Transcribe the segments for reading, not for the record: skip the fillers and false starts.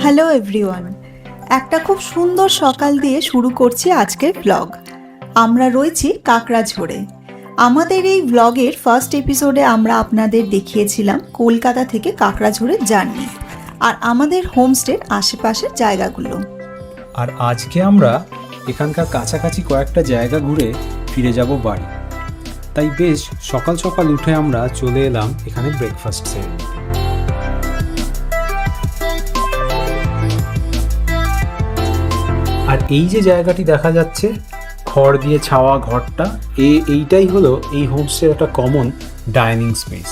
Hello everyone, একটা খুব সুন্দর সকাল দিয়ে শুরু করছি আজকের ব্লগ। আমরা রয়েছি কাকড়াঝোড়ে। আমাদের এই ব্লগের ফার্স্ট এপিসোডে আমরা আপনাদের দেখিয়েছিলাম কলকাতা থেকে কাকড়াঝোড়ের জার্নি আর আমাদের হোমস্টের আশেপাশের জায়গাগুলো। আর আজকে আমরা এখানকার কাছাকাছি কয়েকটা জায়গা ঘুরে ফিরে যাব বাড়ি। তাই বেশ সকাল সকাল উঠে আমরা চলে এলাম এখানে ব্রেকফাস্ট সেরে। আর এই যে জায়গাটি দেখা যাচ্ছে খড় দিয়ে ছাওয়া ঘরটা, এইটাই হলো এই হোমস্টের একটা common dining space.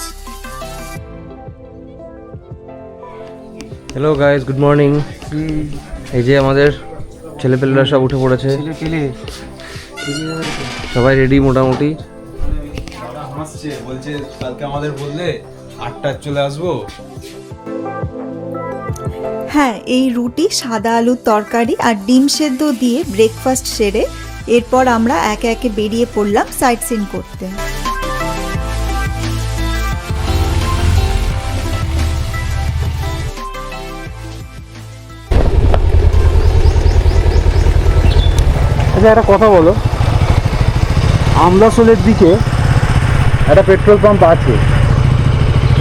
Hello guys, good morning. এই যে আমাদের ছেলেপেলেরা সব উঠে পড়েছে, সবাই রেডি মোটামুটি। হাসছে, বলছে কালকে আমাদের বললে 8টায় চলে আসবো। হ্যাঁ, এই রুটি, সাদা আলুর তরকারি আর ডিম সেদ্ধ দিয়ে ব্রেকফাস্ট সেরে এরপর আমরা একে একে বেরিয়ে পড়লাম সাইট সিন করতে। আচ্ছা, একটা কথা বলো, আমলাশোলের দিকে একটা পেট্রোল পাম্প আছে,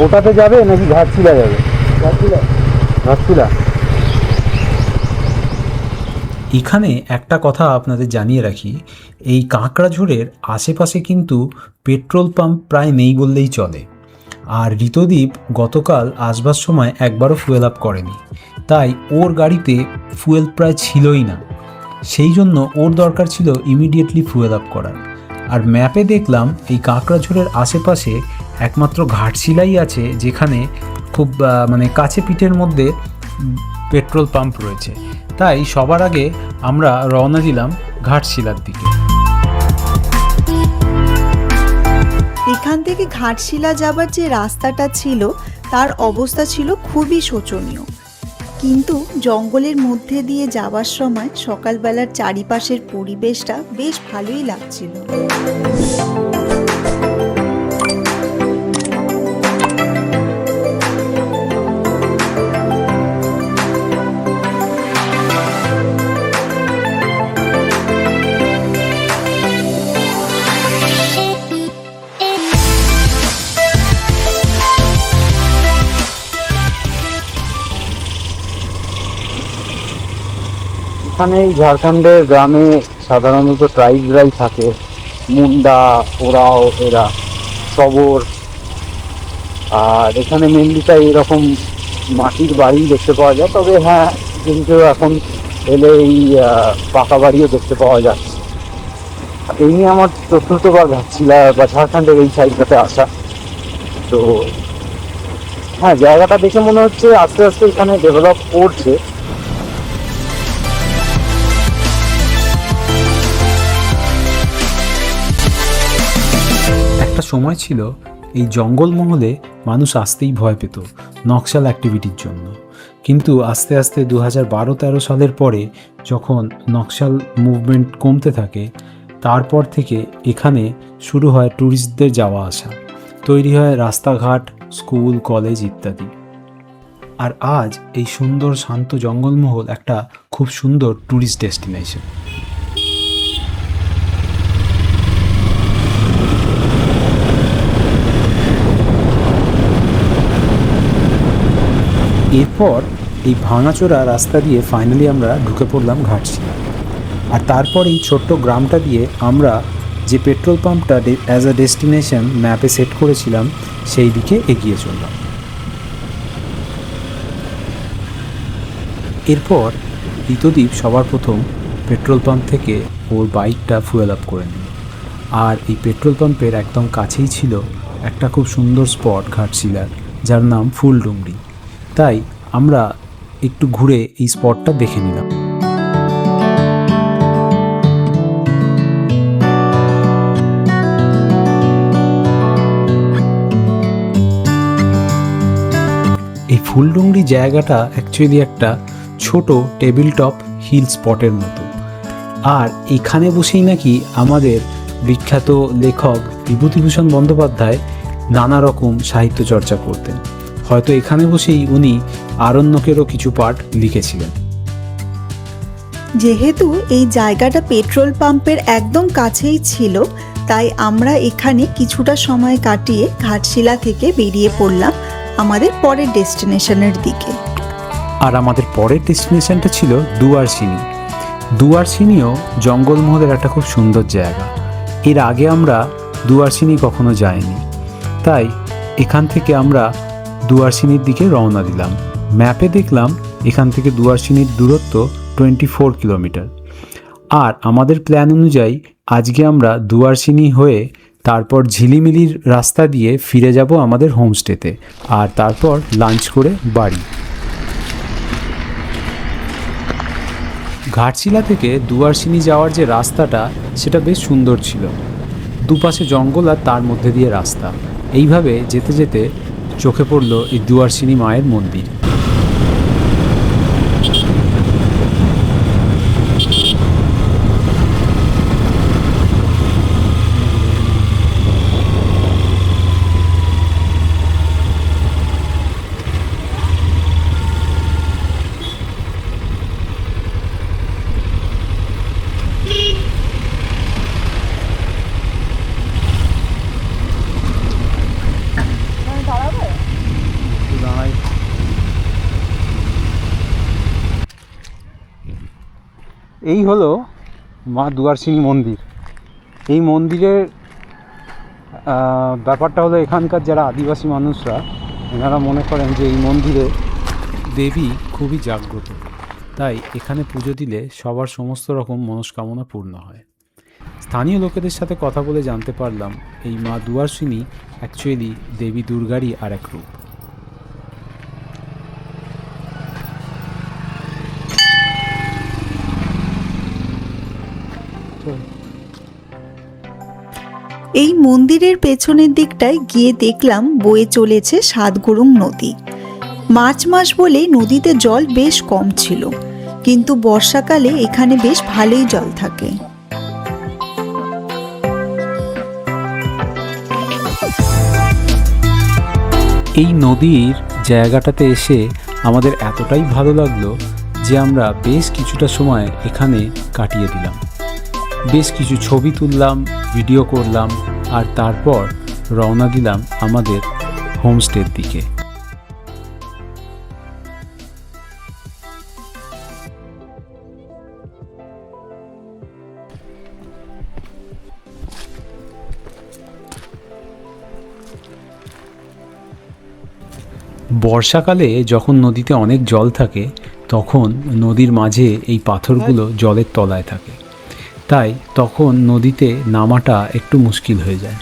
ওটাতে যাবে নাকি ঘাটশিলা যাবে? ঘাটশিলা। এখানে একটা কথা আপনাদের জানিয়ে রাখি, এই কাঁকড়াঝোড়ের আশেপাশে কিন্তু পেট্রোল পাম্প প্রায় নেই বললেই চলে। আর ঋতদীপ গতকাল আসবার সময় একবারও ফুয়েল আপ করেনি, তাই ওর গাড়িতে ফুয়েল প্রায় ছিলই না। সেই জন্য ওর দরকার ছিল ইমিডিয়েটলি ফুয়েল আপ করার। আর ম্যাপে দেখলাম এই কাঁকড়াঝোড়ের আশেপাশে একমাত্র ঘাটশিলাই আছে যেখানে খুব কাছে পিঠের মধ্যে পেট্রোল পাম্প রয়েছে। তাই সবার আগে আমরা রওনা দিলাম ঘাটশিলার দিকে। এখান থেকে ঘাটশিলা যাবার যে রাস্তাটা ছিল তার অবস্থা ছিল খুবই শোচনীয়, কিন্তু জঙ্গলের মধ্যে দিয়ে যাওয়ার সময় সকালবেলার চারিপাশের পরিবেশটা বেশ ভালোই লাগছিল। এখানে ঝাড়খণ্ডের গ্রামে সাধারণত ট্রাইবরাই থাকে, মুন্ডা, ওরাও, এরা সবর। আর এখানে মেনলি তাই এরকম মাটির বাড়ি দেখতে পাওয়া যায়, তবে হ্যাঁ কিন্তু এখন এলে এই পাকা বাড়িও দেখতে পাওয়া যাচ্ছে। এই নিয়ে আমার চতুর্থবার ঘাটশিলা বা ঝাড়খণ্ডের এই সাইডটাতে আসা। তো হ্যাঁ, জায়গাটা দেখে মনে হচ্ছে আস্তে আস্তে এখানে ডেভেলপ করছে। একটা সময় ছিল এই জঙ্গলমহলে মানুষ আসতেই ভয় পেত নকশাল অ্যাক্টিভিটির জন্য, কিন্তু আস্তে আস্তে 2012-13 সালের পরে যখন নকশাল মুভমেন্ট কমতে থাকে, তারপর থেকে এখানে শুরু হয় ট্যুরিস্টদের যাওয়া আসা, তৈরি হয় রাস্তাঘাট, স্কুল, কলেজ ইত্যাদি। আর আজ এই সুন্দর শান্ত জঙ্গলমহল একটা খুব সুন্দর ট্যুরিস্ট ডেস্টিনেশন। এরপর এই ভাঙাচোরা রাস্তা দিয়ে ফাইনালি আমরা ঢুকে পড়লাম ঘাটশিলা। আর তারপর এই ছোট্ট গ্রামটা দিয়ে আমরা যে পেট্রোল পাম্পটা অ্যাজ আ ডেস্টিনেশন ম্যাপে সেট করেছিলাম সেই দিকে এগিয়ে চললাম। এরপর ঋতদীপ সবার প্রথম পেট্রোল পাম্প থেকে ওর বাইকটা ফুয়েল আপ করে নিল। আর এই পেট্রোল পাম্পের একদম কাছেই ছিল একটা খুব সুন্দর স্পট ঘাটশিলার, যার নাম ফুলডুংরি। তাই আমরা একটু ঘুরে এই স্পটটা দেখে নিলাম। এই ফুলডুংরি জায়গাটা অ্যাকচুয়ালি একটা ছোট টেবিল টপ হিল স্পটের মতো। আর এখানে বসেই নাকি আমাদের বিখ্যাত লেখক বিভূতিভূষণ বন্দ্যোপাধ্যায় নানা রকম সাহিত্য চর্চা করতেন। হয়তো এখানে বসেই উনি আরণ্যকেরও কিছু পার্ট লিখেছিলেন। যেহেতু এই জায়গাটা পেট্রোল পাম্পের একদম কাছেই ছিল, তাই আমরা এখানে কিছুটা সময় কাটিয়ে ঘাটশিলা থেকে বেরিয়ে পড়লাম আমাদের পরের ডেস্টিনেশনের দিকে। আর আমাদের পরের ডেস্টিনেশনটা ছিল দুয়ারসিনি। দুয়ারসিনিও জঙ্গলমহলের একটা খুব সুন্দর জায়গা। এর আগে আমরা দুয়ারসিনি কখনো যাইনি, তাই এখান থেকে আমরা দুয়ারসিনির দিকে রওনা দিলাম। ম্যাপে দেখলাম এখান থেকে দুয়ারসিনির দূরত্ব 24 কিলোমিটার। আর আমাদের প্ল্যান অনুযায়ী আজকে আমরা দুয়ারসিনি হয়ে তারপর ঝিলিমিলির রাস্তা দিয়ে ফিরে যাব আমাদের হোমস্টেতে, আর তারপর লাঞ্চ করে বাড়ি। ঘাটশিলা থেকে দুয়ারসিনি যাওয়ার যে রাস্তাটা সেটা বেশ সুন্দর ছিল। দুপাশে জঙ্গল আর তার মধ্যে দিয়ে রাস্তা। এইভাবে যেতে যেতে চোখে পড়ল এই দুয়ারসিনি মায়ের মন্দির। এই হলো মা দুয়ারসিনি মন্দির। এই মন্দিরের ব্যাপারটা হলো এখানকার যারা আদিবাসী মানুষরা, এনারা মনে করেন যে এই মন্দিরে দেবী খুবই জাগ্রত, তাই এখানে পুজো দিলে সবার সমস্ত রকম মনস্কামনা পূর্ণ হয়। স্থানীয় লোকেদের সাথে কথা বলে জানতে পারলাম এই মা দুয়ারসিনি অ্যাকচুয়ালি দেবী দুর্গারই আর এক রূপ। এই মন্দিরের পেছনের দিকটায় গিয়ে দেখলাম বয়ে চলেছে সাতগুরুং নদী। মার্চ মাস বলে নদীতে জল বেশ কম ছিল, কিন্তু বর্ষাকালে এখানে বেশ ভালোই জল থাকে। এই নদীর জায়গাটাতে এসে আমাদের এতটাই ভালো লাগলো যে আমরা বেশ কিছুটা সময় এখানে কাটিয়ে দিলাম। বেশ কিছু ছবি তুললাম, ভিডিও করলাম, আর তারপর রওনা দিলাম আমাদের হোমস্টের দিকে। বর্ষাকালে যখন নদীতে অনেক জল থাকে তখন নদীর মাঝে এই পাথরগুলো জলের তলায় থাকে, তাই তখন নদীতে নামাটা একটু মুশকিল হয়ে যায়।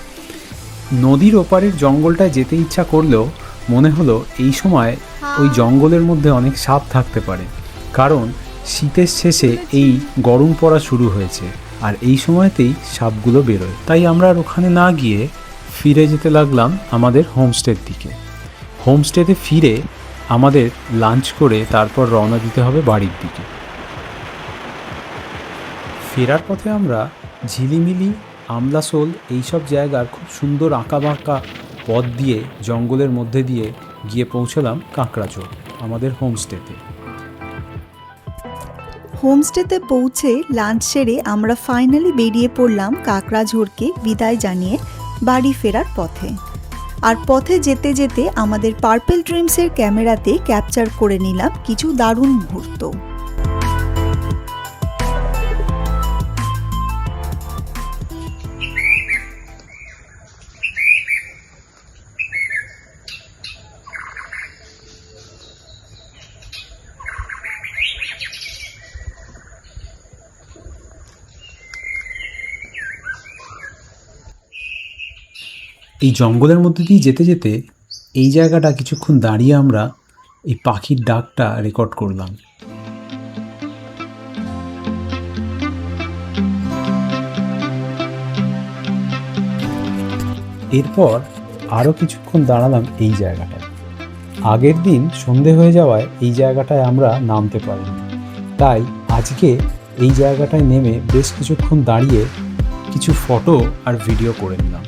নদীর ওপারের জঙ্গলটায় যেতে ইচ্ছা করলেও মনে হলো এই সময় ওই জঙ্গলের মধ্যে অনেক সাপ থাকতে পারে, কারণ শীতের শেষে এই গরম পড়া শুরু হয়েছে আর এই সময়তেই সাপগুলো বেরোয়। তাই আমরা আর ওখানে না গিয়ে ফিরে যেতে লাগলাম আমাদের হোমস্টের দিকে। হোমস্টেতে ফিরে আমাদের লাঞ্চ করে তারপর রওনা দিতে হবে বাড়ির দিকে। ফেরার পথে আমরা ঝিলিমিলি, আমলাসোল এইসব জায়গার খুব সুন্দর আঁকাবাঁকা পথ দিয়ে জঙ্গলের মধ্যে দিয়ে গিয়ে পৌঁছলাম কাঁকড়াঝোড় আমাদের হোমস্টেতে। হোমস্টেতে পৌঁছে লাঞ্চ সেরে আমরা ফাইনালি বেরিয়ে পড়লাম কাঁকড়াঝোড়কে বিদায় জানিয়ে বাড়ি ফেরার পথে। আর পথে যেতে যেতে আমাদের পার্পল ড্রিমসের ক্যামেরাতে ক্যাপচার করে নিলাম কিছু দারুণ মুহূর্ত। এই জঙ্গলের মধ্যে দিয়ে যেতে যেতে এই জায়গাটা কিছুক্ষণ দাঁড়িয়ে আমরা এই পাখির ডাকটা রেকর্ড করলাম। এরপর আরও কিছুক্ষণ দাঁড়ালাম এই জায়গাটায়। আগের দিন সন্ধে হয়ে যাওয়ায় এই জায়গাটায় আমরা নামতে পারিনি, তাই আজকে এই জায়গাটায় নেমে বেশ কিছুক্ষণ দাঁড়িয়ে কিছু ফটো আর ভিডিও করে নিলাম।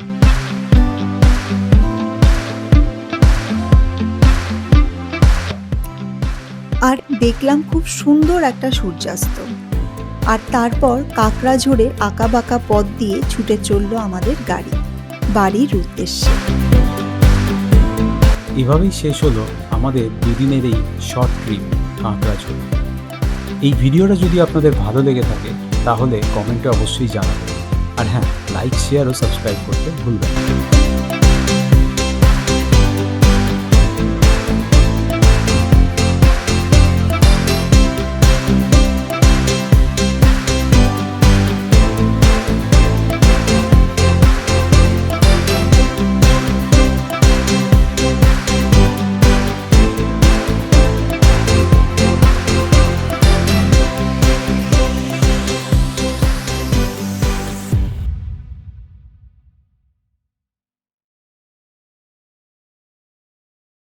আর দেখলাম খুব সুন্দর একটা সূর্যাস্ত। আর তারপর কাকড়াঝোড়ের আঁকাবাঁকা পথ দিয়ে ছুটে চলল আমাদের গাড়ি বাড়ির উদ্দেশ্যে। এভাবেই শেষ হলো আমাদের দুদিনের এই শর্ট ট্রিপ কাঁকড়াঝোড়। এই ভিডিওটা যদি আপনাদের ভালো লেগে থাকে তাহলে কমেন্টে অবশ্যই জানাবেন। আর হ্যাঁ, লাইক, শেয়ার ও সাবস্ক্রাইব করতে ভুলবেন না।